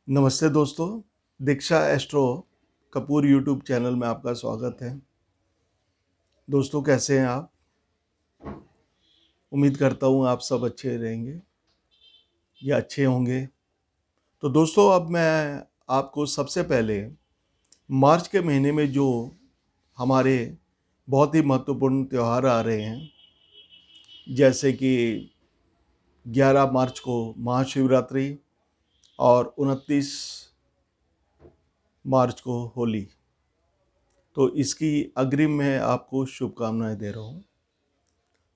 नमस्ते दोस्तों, दीक्षा astro Kapoor YouTube channel में आपका स्वागत है। दोस्तों कैसे हैं आप? उम्मीद करता हूँ आप सब अच्छे रहेंगे या अच्छे होंगे। तो दोस्तों अब मैं आपको सबसे पहले मार्च के महीने में जो हमारे बहुत ही महत्वपूर्ण त्यौहार आ रहे हैं, जैसे कि 11 मार्च को महाशिवरात्रि और 29 मार्च को होली, तो इसकी अग्रिम में आपको शुभकामनाएं दे रहा हूँ।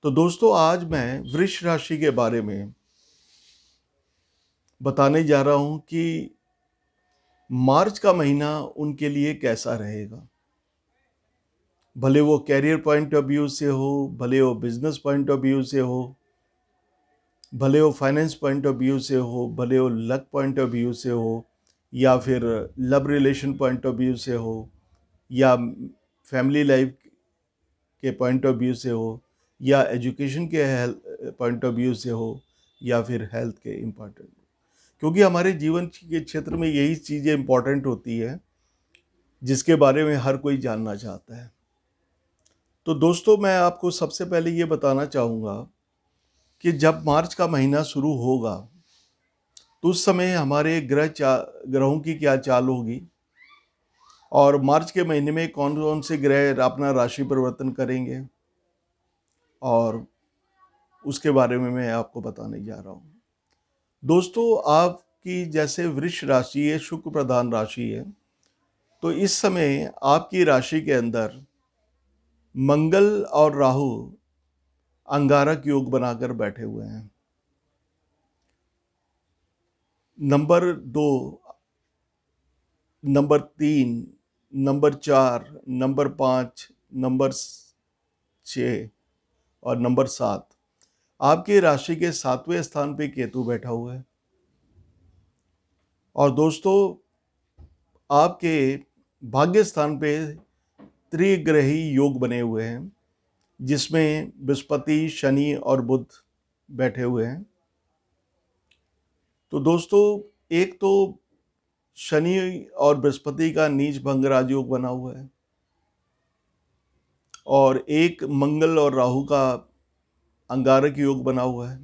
तो दोस्तों आज मैं वृष राशि के बारे में बताने जा रहा हूं कि मार्च का महीना उनके लिए कैसा रहेगा। भले वो कैरियर पॉइंट ऑफ व्यू से हो, भले वो बिजनेस पॉइंट ऑफ व्यू से हो, भले वो फाइनेंस पॉइंट ऑफ व्यू से हो, भले वो लक पॉइंट ऑफ व्यू से हो, या फिर love relation point of view से हो, या फैमिली लाइफ के पॉइंट ऑफ व्यू से हो, या एजुकेशन के पॉइंट ऑफ व्यू से हो, या फिर हेल्थ के इम्पॉर्टेंट, क्योंकि हमारे जीवन के क्षेत्र में यही चीज़ें इम्पॉर्टेंट होती है जिसके बारे में हर कोई जानना चाहता है। तो दोस्तों मैं आपको सबसे पहले ये बताना चाहूँगा कि जब मार्च का महीना शुरू होगा तो उस समय हमारे ग्रहों की क्या चाल होगी, और मार्च के महीने में कौन कौन से ग्रह अपना राशि परिवर्तन करेंगे, और उसके बारे में मैं आपको बताने जा रहा हूँ। दोस्तों आपकी जैसे वृष राशि है, शुक्र प्रधान राशि है, तो इस समय आपकी राशि के अंदर मंगल और राहु अंगारक योग बनाकर बैठे हुए हैं। Number 2, number 3, number 4, number 5, number 6 और नंबर 7 आपकी राशि के 7वें स्थान पे केतु बैठा हुआ है। और दोस्तों आपके भाग्य स्थान पे त्रिग्रही योग बने हुए हैं, जिसमें बृहस्पति, शनि और बुध बैठे हुए हैं। तो दोस्तों एक तो शनि और बृहस्पति का नीच भंग राजयोग बना हुआ है, और एक मंगल और राहु का अंगारक योग बना हुआ है।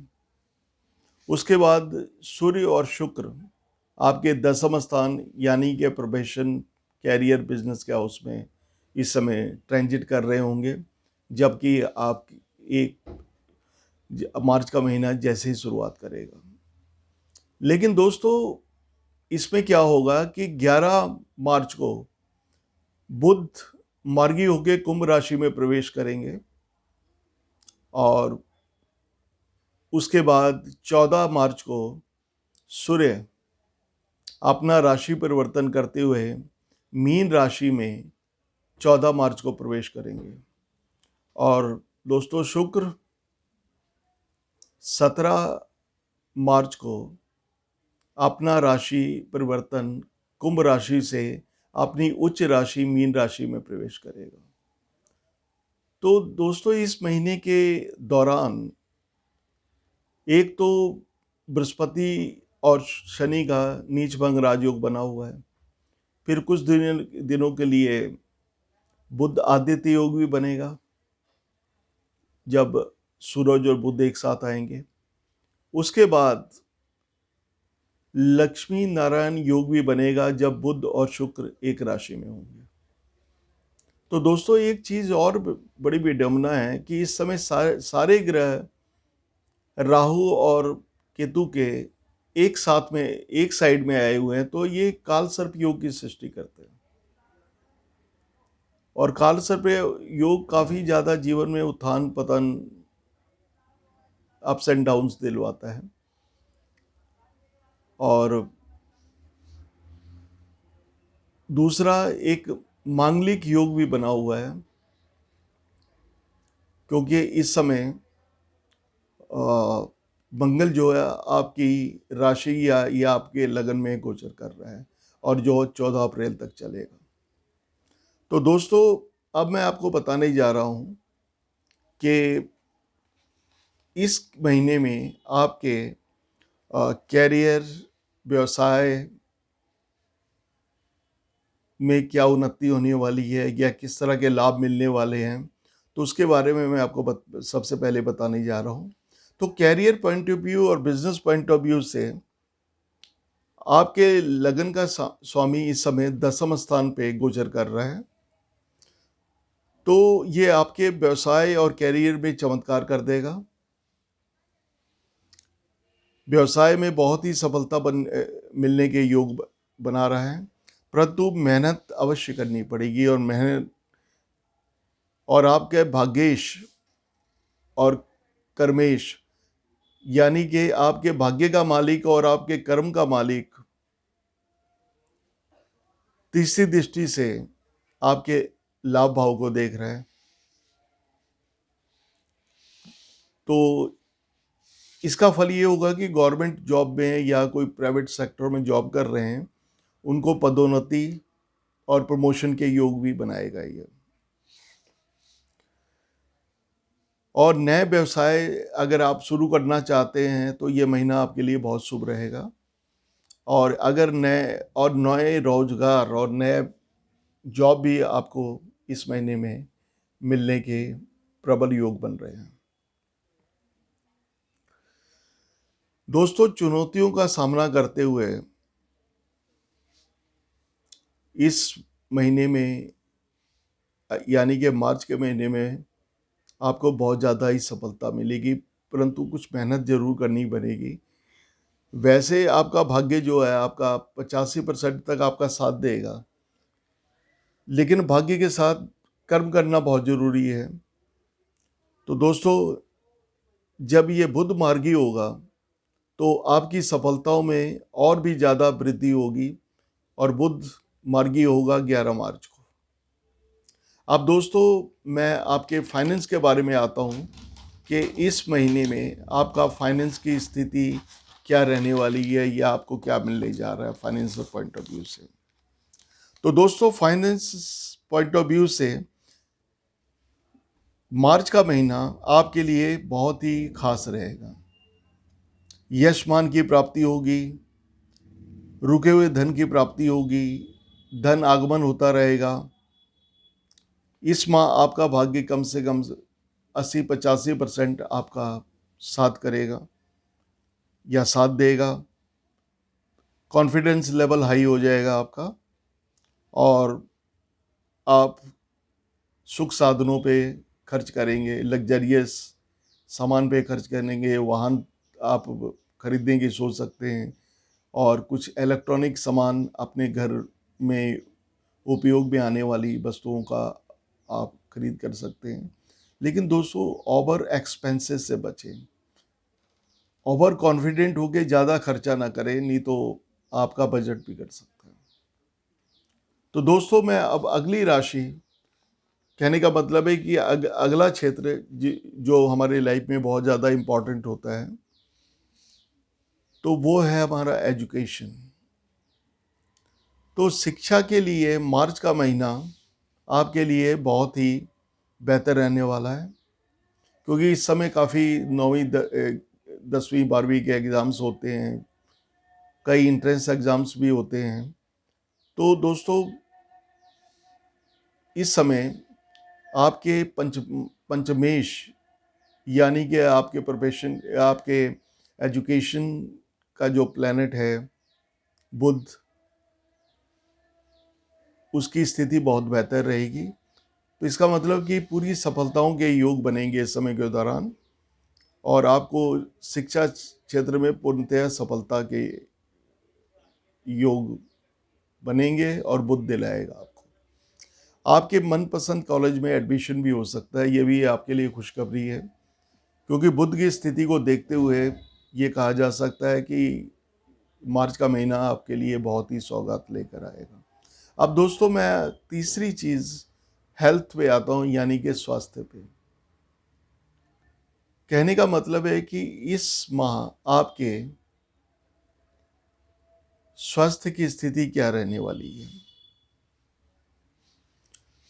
उसके बाद सूर्य और शुक्र आपके 10वें स्थान यानी कि प्रोफेशन, कैरियर, बिजनेस के हाउस में इस समय ट्रांजिट कर रहे होंगे, जबकि आप एक मार्च का महीना जैसे ही शुरुआत करेगा। लेकिन दोस्तों इसमें क्या होगा कि 11 मार्च को बुध मार्गी होकर कुंभ राशि में प्रवेश करेंगे, और उसके बाद 14 मार्च को सूर्य अपना राशि परिवर्तन करते हुए मीन राशि में 14 मार्च को प्रवेश करेंगे। और दोस्तों शुक्र 17 मार्च को अपना राशि परिवर्तन कुंभ राशि से अपनी उच्च राशि मीन राशि में प्रवेश करेगा। तो दोस्तों इस महीने के दौरान एक तो बृहस्पति और शनि का नीच भंग राजयोग बना हुआ है, फिर कुछ दिनों के लिए बुध आदित्य योग भी बनेगा जब सूरज और बुध एक साथ आएंगे। उसके बाद लक्ष्मी नारायण योग भी बनेगा जब बुध और शुक्र एक राशि में होंगे। तो दोस्तों एक चीज और बड़ी विडंबना है कि इस समय सारे ग्रह राहु और केतु के एक साथ में एक साइड में आए हुए हैं, तो ये काल सर्प योग की सृष्टि करते हैं। और काल सर्प योग काफी ज्यादा जीवन में उत्थान पतन, अप्स एंड डाउन्स दिलवाता है। और दूसरा एक मांगलिक योग भी बना हुआ है, क्योंकि इस समय मंगल जो है आपकी राशि या आपके लगन में गोचर कर रहा है, और जो 14 अप्रैल तक चलेगा। तो दोस्तों अब मैं आपको बताने जा रहा हूं कि इस महीने में आपके कैरियर, व्यवसाय, में क्या उन्नति होने वाली है या किस तरह के लाभ मिलने वाले हैं, तो उसके बारे में मैं आपको सबसे पहले बताने जा रहा हूँ। तो कैरियर पॉइंट ऑफ व्यू और बिजनेस पॉइंट ऑफ व्यू से आपके लगन का स्वामी इस समय 10वें स्थान पे गोचर कर रहा है, तो ये आपके व्यवसाय और कैरियर में चमत्कार कर देगा। व्यवसाय में बहुत ही सफलता मिलने के योग बना रहा है, परंतु मेहनत अवश्य करनी पड़ेगी और मेहनत और आपके भाग्येश और कर्मेश, यानी कि आपके भाग्य का मालिक और आपके कर्म का मालिक तीसरी दृष्टि से आपके लाभ भाव को देख रहा है। तो इसका फल ये होगा कि गवर्नमेंट जॉब में या कोई प्राइवेट सेक्टर में जॉब कर रहे हैं, उनको पदोन्नति और प्रमोशन के योग भी बनाएगा ये। और नए व्यवसाय अगर आप शुरू करना चाहते हैं तो ये महीना आपके लिए बहुत शुभ रहेगा। और अगर नए रोजगार और नए जॉब भी आपको इस महीने में मिलने के प्रबल योग बन रहे हैं। दोस्तों, चुनौतियों का सामना करते हुए इस महीने में, यानी कि मार्च के महीने में, आपको बहुत ज़्यादा ही सफलता मिलेगी, परंतु कुछ मेहनत जरूर करनी पड़ेगी। वैसे आपका भाग्य जो है आपका 85% तक आपका साथ देगा, लेकिन भाग्य के साथ कर्म करना बहुत जरूरी है। तो दोस्तों, जब ये बुध मार्गी होगा तो आपकी सफलताओं में और भी ज़्यादा वृद्धि होगी, और बुध मार्गी होगा 11 मार्च को। अब दोस्तों, मैं आपके फाइनेंस के बारे में आता हूँ कि इस महीने में आपका फाइनेंस की स्थिति क्या रहने वाली है या आपको क्या मिलने जा रहा है फाइनेंशियल पॉइंट ऑफ व्यू से। तो दोस्तों, फाइनेंस पॉइंट ऑफ व्यू से मार्च का महीना आपके लिए बहुत ही खास रहेगा। यश मान की प्राप्ति होगी, रुके हुए धन की प्राप्ति होगी, धन आगमन होता रहेगा। इस माह आपका भाग्य कम से कम 80-85% आपका साथ करेगा या साथ देगा। कॉन्फिडेंस लेवल हाई हो जाएगा आपका, और आप सुख साधनों पे खर्च करेंगे, लग्जरियस सामान पे खर्च करेंगे, वाहन आप खरीदने की सोच सकते हैं, और कुछ इलेक्ट्रॉनिक सामान अपने घर में उपयोग में आने वाली वस्तुओं का आप खरीद कर सकते हैं। लेकिन दोस्तों, ओवर एक्सपेंसेस से बचें, ओवर कॉन्फिडेंट होके ज़्यादा खर्चा ना करें, नहीं तो आपका बजट बिगड़ सकता है। तो दोस्तों, मैं अब अगली राशि, कहने का मतलब है कि अगला क्षेत्र जो हमारे लाइफ में बहुत ज़्यादा इम्पोर्टेंट होता है, तो वो है हमारा एजुकेशन। तो शिक्षा के लिए मार्च का महीना आपके लिए बहुत ही बेहतर रहने वाला है, क्योंकि इस समय काफ़ी 9वीं 10वीं 12वीं के एग्ज़ाम्स होते हैं, कई इंट्रेंस एग्ज़ाम्स भी होते हैं। तो दोस्तों, इस समय आपके पंचमेश, यानी कि आपके प्रोफेशन, आपके एजुकेशन का जो प्लैनेट है बुध, उसकी स्थिति बहुत बेहतर रहेगी। तो इसका मतलब कि पूरी सफलताओं के योग बनेंगे इस समय के दौरान, और आपको शिक्षा क्षेत्र में पूर्णतः सफलता के योग बनेंगे और बुध दिलाएगा आपको। आपके मनपसंद कॉलेज में एडमिशन भी हो सकता है, ये भी आपके लिए खुशखबरी है, क्योंकि बुध की स्थिति को देखते हुए ये कहा जा सकता है कि मार्च का महीना आपके लिए बहुत ही सौगात लेकर आएगा। अब दोस्तों, मैं तीसरी चीज़ हेल्थ पे आता हूँ, यानी कि स्वास्थ्य पे। कहने का मतलब है कि इस माह आपके स्वास्थ्य की स्थिति क्या रहने वाली है।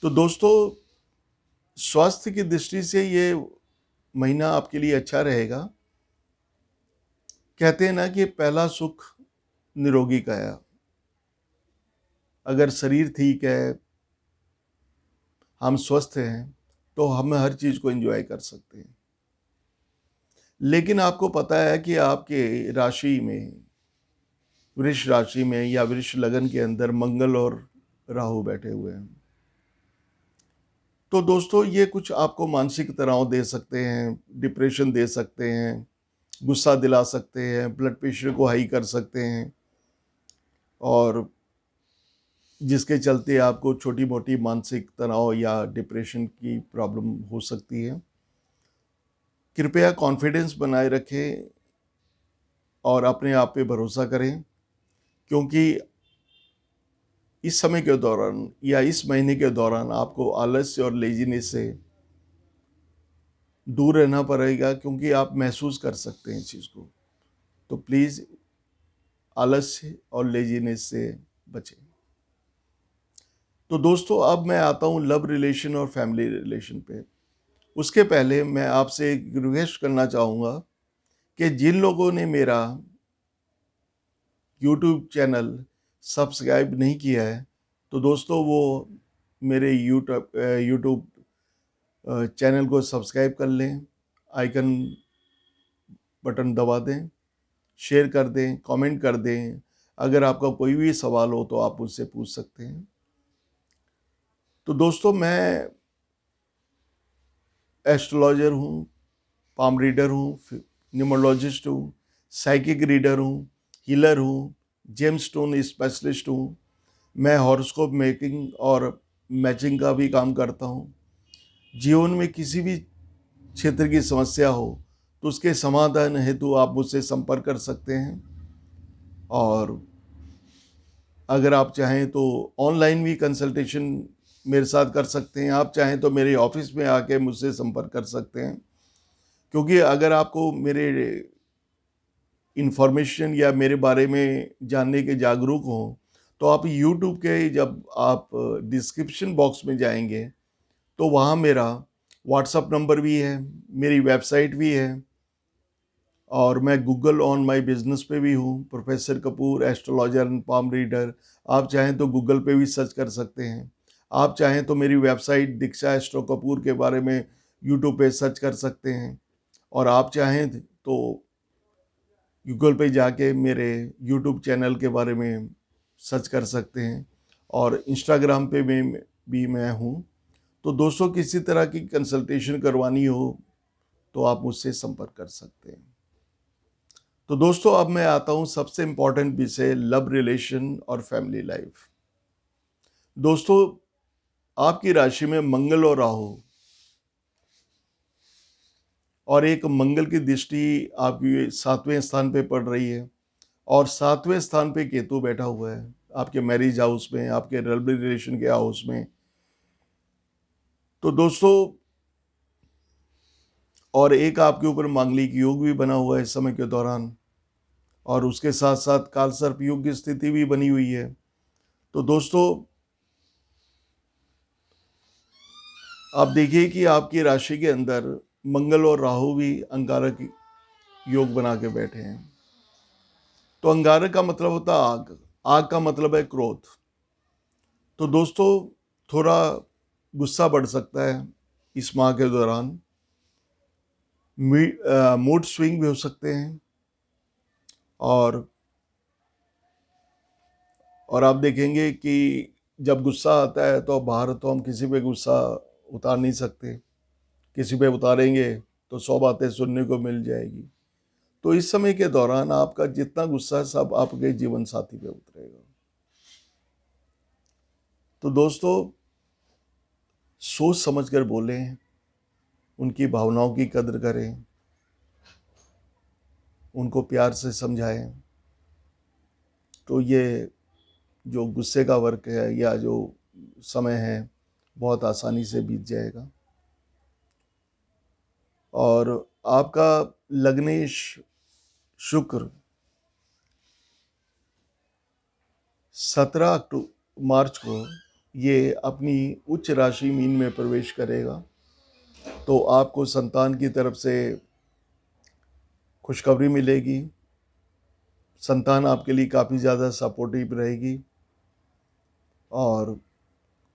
तो दोस्तों, स्वास्थ्य की दृष्टि से ये महीना आपके लिए अच्छा रहेगा। कहते हैं ना कि पहला सुख निरोगी काया। अगर शरीर ठीक है, हम स्वस्थ हैं, तो हम हर चीज़ को एंजॉय कर सकते हैं। लेकिन आपको पता है कि आपके राशि में, वृष राशि में या वृष लगन के अंदर मंगल और राहु बैठे हुए हैं। तो दोस्तों, ये कुछ आपको मानसिक तनाव दे सकते हैं, डिप्रेशन दे सकते हैं, गुस्सा दिला सकते हैं, ब्लड प्रेशर को हाई कर सकते हैं, और जिसके चलते आपको छोटी मोटी मानसिक तनाव या डिप्रेशन की प्रॉब्लम हो सकती है। कृपया कॉन्फिडेंस बनाए रखें और अपने आप पे भरोसा करें, क्योंकि इस समय के दौरान या इस महीने के दौरान आपको आलस्य और लेजीनेस से दूर रहना पड़ेगा, क्योंकि आप महसूस कर सकते हैं इस चीज़ को। तो प्लीज़ आलस्य और लेजीनेस से बचें। तो दोस्तों, अब मैं आता हूँ लव रिलेशन और फैमिली रिलेशन पे। उसके पहले मैं आपसे एक रिक्वेस्ट करना चाहूँगा कि जिन लोगों ने मेरा यूट्यूब चैनल सब्सक्राइब नहीं किया है, तो दोस्तों वो मेरे यूट्यूब चैनल को सब्सक्राइब कर लें, आइकन बटन दबा दें, शेयर कर दें, कमेंट कर दें। अगर आपका कोई भी सवाल हो तो आप मुझसे पूछ सकते हैं। तो दोस्तों, मैं एस्ट्रोलॉजर हूँ, पाम रीडर हूँ, न्यूमरोलॉजिस्ट हूँ, साइकिक रीडर हूँ, हीलर हूँ, जेमस्टोन स्पेशलिस्ट हूँ। मैं हॉरोस्कोप मेकिंग और मैचिंग का भी काम करता हूँ। जीवन में किसी भी क्षेत्र की समस्या हो तो उसके समाधान हेतु आप मुझसे संपर्क कर सकते हैं, और अगर आप चाहें तो ऑनलाइन भी कंसल्टेशन मेरे साथ कर सकते हैं। आप चाहें तो मेरे ऑफिस में आके मुझसे संपर्क कर सकते हैं, क्योंकि अगर आपको मेरे इन्फॉर्मेशन या मेरे बारे में जानने के जागरूक हों, तो आप यूट्यूब के जब आप डिस्क्रिप्शन बॉक्स में जाएंगे तो वहाँ मेरा व्हाट्सअप नंबर भी है, मेरी वेबसाइट भी है, और मैं गूगल ऑन माय बिजनेस पे भी हूँ, professor Kapoor astrologer and palm reader. आप चाहें तो गूगल पे भी सर्च कर सकते हैं। आप चाहें तो मेरी वेबसाइट दीक्षा एस्ट्रो कपूर के बारे में यूट्यूब पे सर्च कर सकते हैं, और आप चाहें तो गूगल पे जाके मेरे यूट्यूब चैनल के बारे में सर्च कर सकते हैं, और इंस्टाग्राम पे भी मैं हूँ। तो दोस्तों, किसी तरह की कंसल्टेशन करवानी हो तो आप मुझसे संपर्क कर सकते हैं। तो दोस्तों, अब मैं आता हूँ सबसे इम्पोर्टेंट विषय, लव रिलेशन और फैमिली लाइफ। दोस्तों, आपकी राशि में मंगल और राहु, और एक मंगल की दृष्टि आपकी 7वें स्थान पे पड़ रही है, और 7वें स्थान पे केतु बैठा हुआ है आपके मैरिज हाउस में, आपके लव रिलेशन के हाउस में। तो दोस्तों, और एक आपके ऊपर मांगलिक योग भी बना हुआ है इस समय के दौरान, और उसके साथ साथ कालसर्प योग की स्थिति भी बनी हुई है। तो दोस्तों, आप देखिए कि आपकी राशि के अंदर मंगल और राहु भी अंगारक योग बना के बैठे हैं। तो अंगारक का मतलब होता है आग, आग का मतलब है क्रोध। तो दोस्तों, थोड़ा गुस्सा बढ़ सकता है इस माह के दौरान, मूड स्विंग भी हो सकते हैं, और आप देखेंगे कि जब गुस्सा आता है तो बाहर तो हम किसी पे गुस्सा उतार नहीं सकते, किसी पे उतारेंगे तो 100 बातें सुनने को मिल जाएगी। तो इस समय के दौरान आपका जितना गुस्सा है सब आपके जीवन साथी पे उतरेगा। तो दोस्तों, सोच समझकर बोलें, उनकी भावनाओं की कदर करें, उनको प्यार से समझाएं, तो ये जो गुस्से का वर्क है या जो समय है बहुत आसानी से बीत जाएगा। और आपका लग्नेश शुक्र 17 मार्च को ये अपनी उच्च राशि मीन में प्रवेश करेगा। तो आपको संतान की तरफ से खुशखबरी मिलेगी, संतान आपके लिए काफ़ी ज़्यादा सपोर्टिव रहेगी, और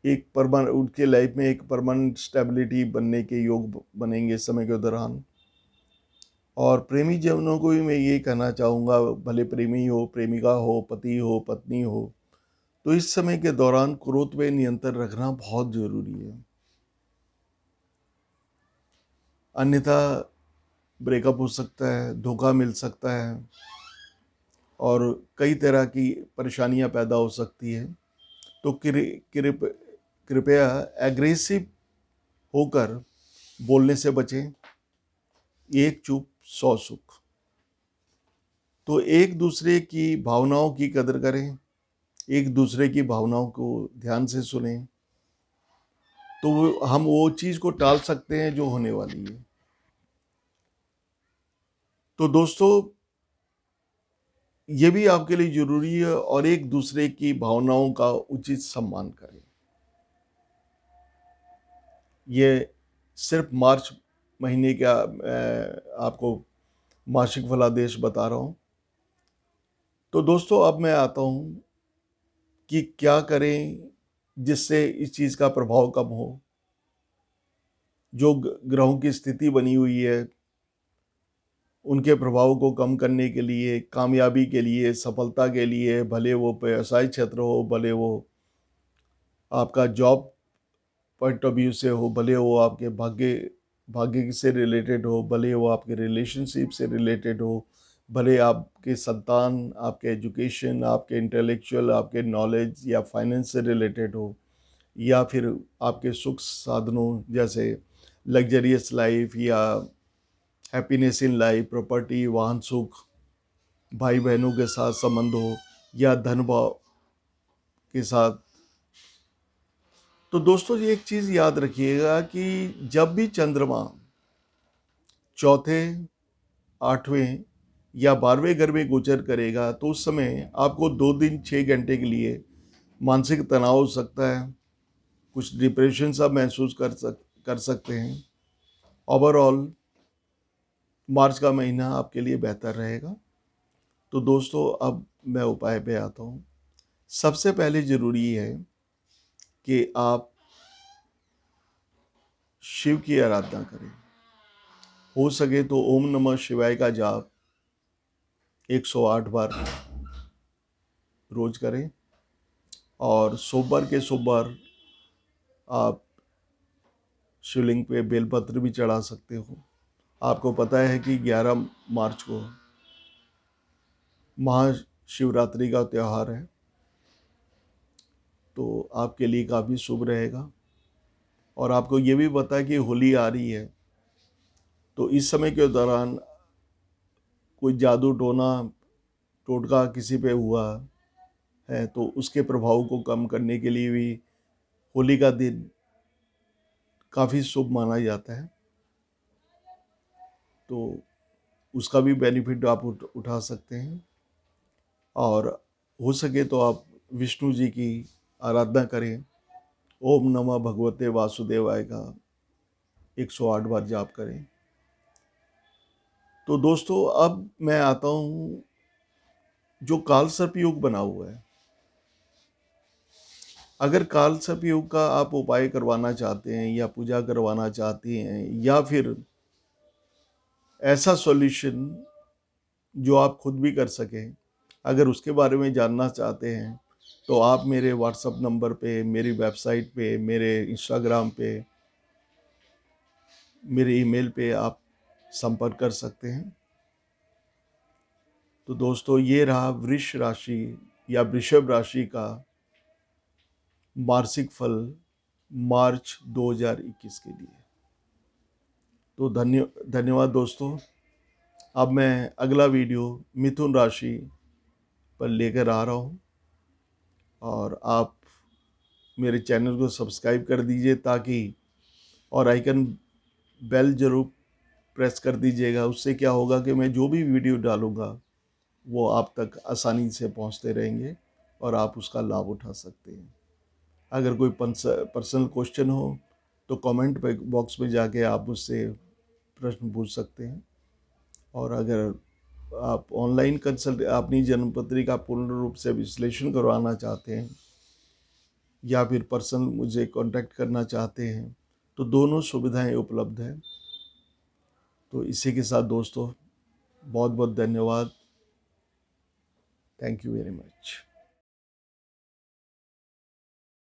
एक परमानेंट उनके लाइफ में एक परमानेंट स्टेबिलिटी बनने के योग बनेंगे इस समय के दौरान। और प्रेमी जीवनों को भी मैं ये कहना चाहूँगा, भले प्रेमी हो, प्रेमिका हो, पति हो, पत्नी हो, तो इस समय के दौरान क्रोध पे नियंत्रण रखना बहुत ज़रूरी है, अन्यथा ब्रेकअप हो सकता है, धोखा मिल सकता है और कई तरह की परेशानियां पैदा हो सकती है। तो कृपया एग्रेसिव होकर बोलने से बचें। एक चुप 100 सुख। तो एक दूसरे की भावनाओं की कदर करें, एक दूसरे की भावनाओं को ध्यान से सुनें, तो हम वो चीज़ को टाल सकते हैं जो होने वाली है। तो दोस्तों, ये भी आपके लिए जरूरी है, और एक दूसरे की भावनाओं का उचित सम्मान करें। ये सिर्फ मार्च महीने का आपको मासिक फलादेश बता रहा हूँ। तो दोस्तों, अब मैं आता हूँ कि क्या करें जिससे इस चीज़ का प्रभाव कम हो। जो ग्रहों की स्थिति बनी हुई है, उनके प्रभाव को कम करने के लिए, कामयाबी के लिए, सफलता के लिए, भले वो व्यवसाय क्षेत्र हो, भले वो आपका जॉब पॉइंट ऑफ व्यू से हो, भले वो आपके भाग्य से रिलेटेड हो, भले वो आपके रिलेशनशिप से रिलेटेड हो, भले आपके संतान, आपके एजुकेशन, आपके इंटेलेक्चुअल, आपके नॉलेज या फाइनेंस से रिलेटेड हो, या फिर आपके सुख साधनों जैसे लग्जरियस लाइफ या हैप्पीनेस इन लाइफ, प्रॉपर्टी, वाहन सुख, भाई बहनों के साथ संबंध हो, या धन भाव के साथ। तो दोस्तों, ये एक चीज़ याद रखिएगा कि जब भी चंद्रमा चौथे, 8वें या 12वें घर में गोचर करेगा, तो उस समय आपको 2 दिन 6 घंटे के लिए मानसिक तनाव हो सकता है, कुछ डिप्रेशन सा महसूस कर सकते हैं। ओवरऑल मार्च का महीना आपके लिए बेहतर रहेगा। तो दोस्तों, अब मैं उपाय पे आता हूँ। सबसे पहले ज़रूरी है कि आप शिव की आराधना करें। हो सके तो ओम नमः शिवाय का जाप 108 बार रोज करें, और सोमवार के सोमवार आप शिवलिंग पे बेलपत्र भी चढ़ा सकते हो। आपको पता है कि 11 मार्च को महाशिवरात्रि का त्यौहार है, तो आपके लिए काफ़ी शुभ रहेगा। और आपको ये भी पता है कि होली आ रही है, तो इस समय के दौरान कोई जादू टोना टोटका किसी पे हुआ है, तो उसके प्रभाव को कम करने के लिए भी होली का दिन काफ़ी शुभ माना जाता है। तो उसका भी बेनिफिट आप उठा सकते हैं। और हो सके तो आप विष्णु जी की आराधना करें। ओम नमः भगवते वासुदेवाय का 108 बार जाप करें। तो दोस्तों, अब मैं आता हूँ जो काल सर्प योग बना हुआ है। अगर काल सर्प योग का आप उपाय करवाना चाहते हैं, या पूजा करवाना चाहते हैं, या फिर ऐसा सॉल्यूशन जो आप खुद भी कर सकें, अगर उसके बारे में जानना चाहते हैं, तो आप मेरे व्हाट्सएप नंबर पे, मेरी वेबसाइट पे, मेरे इंस्टाग्राम पे, मेरे ईमेल पे आप संपर्क कर सकते हैं। तो दोस्तों, ये रहा वृष राशि या वृषभ राशि का मासिक फल मार्च 2021 के लिए। तो धन्यवाद दोस्तों। अब मैं अगला वीडियो मिथुन राशि पर लेकर आ रहा हूँ, और आप मेरे चैनल को सब्सक्राइब कर दीजिए, ताकि और आइकन बेल जरूर प्रेस कर दीजिएगा। उससे क्या होगा कि मैं जो भी वीडियो डालूँगा वो आप तक आसानी से पहुंचते रहेंगे, और आप उसका लाभ उठा सकते हैं। अगर कोई पर्सनल क्वेश्चन हो तो कमेंट बॉक्स में जाके आप मुझसे प्रश्न पूछ सकते हैं। और अगर आप ऑनलाइन कंसल्ट अपनी जन्मपत्री का पूर्ण रूप से विश्लेषण करवाना चाहते हैं, या फिर पर्सनल मुझे कांटेक्ट करना चाहते हैं तो दोनों सुविधाएं उपलब्ध हैं। तो इसी के साथ दोस्तों बहुत बहुत धन्यवाद। Thank you very much.